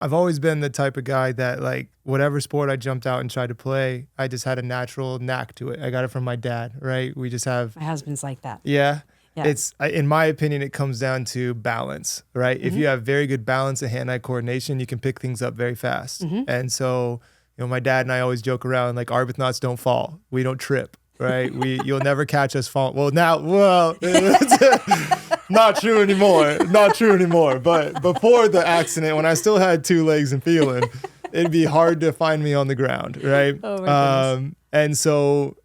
I've always been the type of guy that like whatever sport I jumped out and tried to play, I just had a natural knack to it. I got it from my dad, right? We just have, My husband's like that. yeah. Yeah. In my opinion, it comes down to balance, right? If you have very good balance and hand-eye coordination, you can pick things up very fast. And so, my dad and I always joke around like Arbuthnauts don't fall. We don't trip, right? You'll never catch us fall. Well, not true anymore. Not true anymore. But before the accident, when I still had two legs and feeling, it'd be hard to find me on the ground, right? Oh my goodness. And so,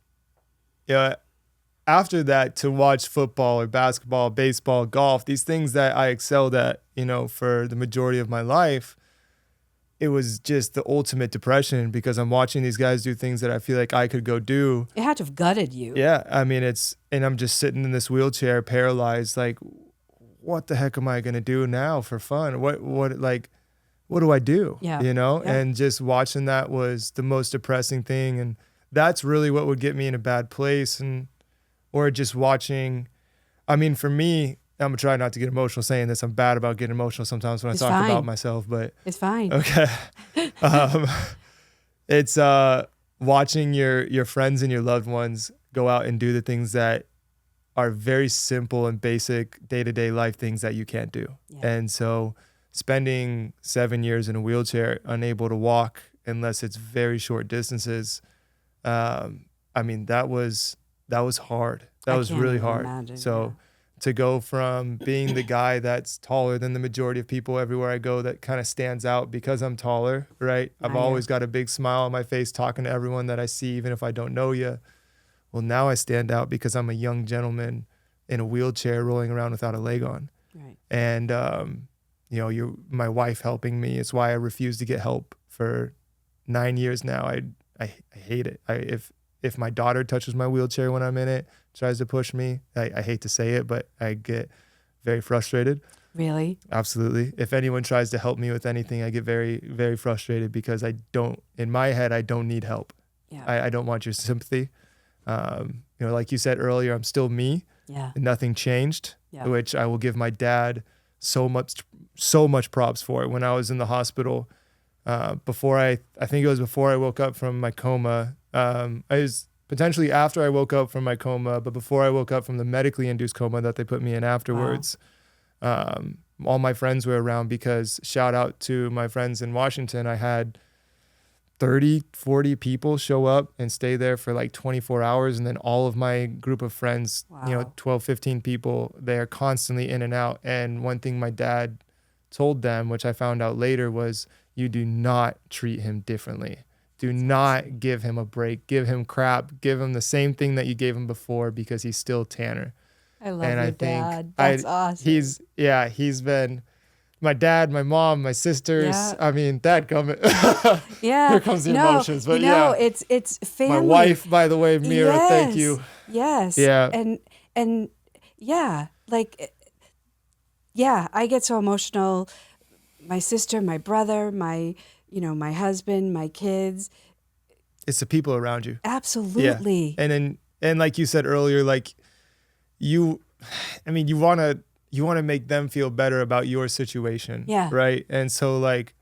after that, to watch football or basketball, baseball, golf, these things that I excelled at, for the majority of my life, it was just the ultimate depression because I'm watching these guys do things that I feel like I could go do. It had to have gutted you. Yeah. I mean, and I'm just sitting in this wheelchair paralyzed, like, what the heck am I going to do now for fun? What do I do? Yeah. And just watching that was the most depressing thing. And that's really what would get me in a bad place. Or just watching, I mean, for me, I'm going to try not to get emotional saying this. I'm bad about getting emotional sometimes when I talk about myself, but. It's fine. Okay. It's watching your friends and your loved ones go out and do the things that are very simple and basic day-to-day life things that you can't do. Yeah. And so spending 7 years in a wheelchair, unable to walk unless it's very short distances, I mean, that was hard. That was really hard. Imagine, so to go from being the guy that's taller than the majority of people everywhere I go that kind of stands out because I'm taller, right? I've always got a big smile on my face talking to everyone that I see, even if I don't know you. Well, now I stand out because I'm a young gentleman in a wheelchair rolling around without a leg on. Right. And, you're my wife helping me. It's why I refuse to get help for 9 years now. I hate it. If my daughter touches my wheelchair when I'm in it, tries to push me, I hate to say it, but I get very frustrated. Really? Absolutely. If anyone tries to help me with anything, I get very, very frustrated because in my head, I don't need help. Yeah. I don't want your sympathy. Like you said earlier, I'm still me. Yeah. And nothing changed, which I will give my dad so much props for. When I was in the hospital, before I think it was before I woke up from my coma, I was potentially after I woke up from my coma, but before I woke up from the medically induced coma that they put me in afterwards. Wow. All my friends were around because shout out to my friends in Washington. I had 30, 40 people show up and stay there for like 24 hours. And then all of my group of friends, 12, 15 people, they're constantly in and out. And one thing my dad told them, which I found out later, was you do not treat him differently. Do not give him a break. Give him crap. Give him the same thing that you gave him before because he's still Tanner. I love your dad. That's awesome. He's been my dad, my mom, my sisters. Yeah. I mean, dad coming. Yeah. Here comes the emotions. But it's family. My wife, by the way, Mira, thank you. Yes. Yeah. And yeah, I get so emotional. My sister, my brother, my husband, my kids. It's the people around you. Absolutely. Yeah. And like you said earlier, like you want to make them feel better about your situation. Yeah. Right. And so like,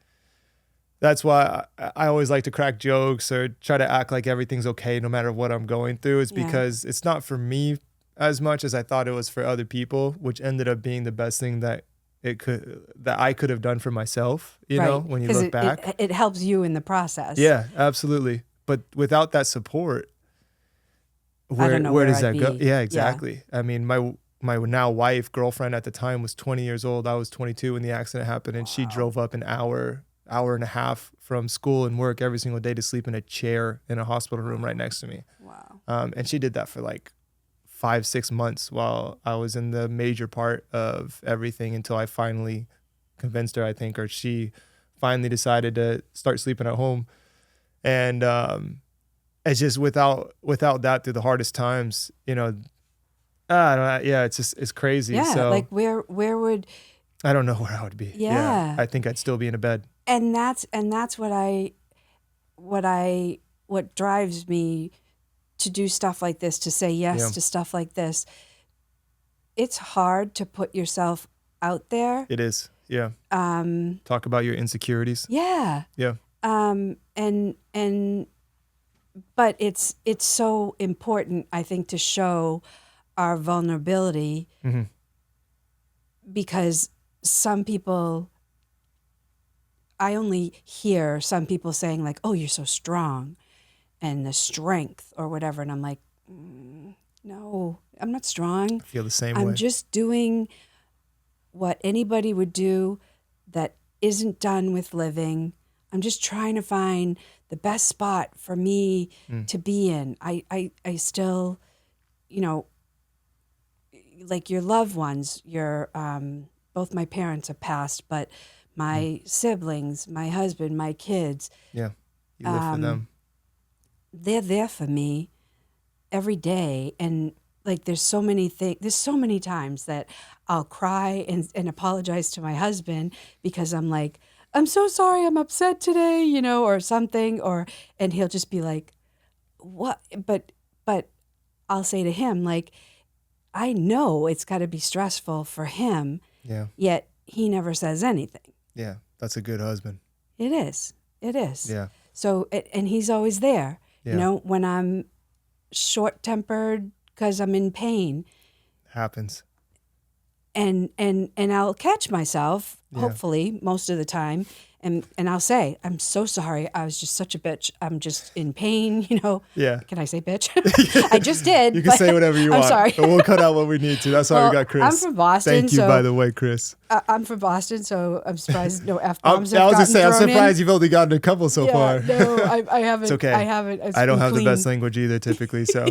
that's why I always like to crack jokes or try to act like everything's okay no matter what I'm going through. It's because it's not for me as much as I thought it was for other people, which ended up being the best thing that I could have done for myself, when you look back. It helps you in the process. Yeah, absolutely. But without that support, where does that go? Yeah, exactly. Yeah. I mean, my now wife, girlfriend at the time was 20 years old. I was 22 when the accident happened, and she drove up an hour and a half from school and work every single day to sleep in a chair in a hospital room right next to me. Wow. And she did that for like 5-6 months while I was in the major part of everything until I finally convinced her, I think, or she finally decided to start sleeping at home. And it's just without that through the hardest times, it's crazy. Yeah, so like where would I don't know where I would be. Yeah. I think I'd still be in a bed. And that's what drives me to do stuff like this, to say yes to stuff like this. It's hard to put yourself out there. It is. Yeah. Talk about your insecurities. Yeah. Yeah. But it's so important, I think, to show our vulnerability because some people, I only hear some people saying like, oh, you're so strong and the strength or whatever. And I'm like, no, I'm not strong. I feel the same I'm way. just doing what anybody would do that isn't done with living. I'm just trying to find the best spot for me to be in. I still, you know, like your loved ones, your both my parents have passed, but my siblings, my husband, my kids. Yeah, you live for them. They're there for me every day. And like there's so many times that I'll cry and apologize to my husband because I'm like, I'm so sorry, I'm upset today, you know, or something, and he'll just be like, what? But I'll say to him, like, I know it's got to be stressful for him. Yeah. Yet he never says anything. Yeah, that's a good husband. It is. Yeah. So, and he's always there. Yeah. You know, when I'm short-tempered because I'm in pain. Happens. And I'll catch myself, Yeah. hopefully, most of the time. And I'll say, I'm so sorry. I was just such a bitch. I'm just in pain, you know. Yeah. Can I say bitch? I just did. You can say whatever you want. I'm sorry. But we'll cut out what we need to. That's why we got Chris. I'm from Boston. Thank you, by the way, Chris. I'm from Boston, so I'm surprised no F-bombs I was have gotten I'm thrown surprised in. you've only gotten a couple so far. No, I haven't. It's okay. I haven't. It's I don't been have clean. the best language either, typically, so.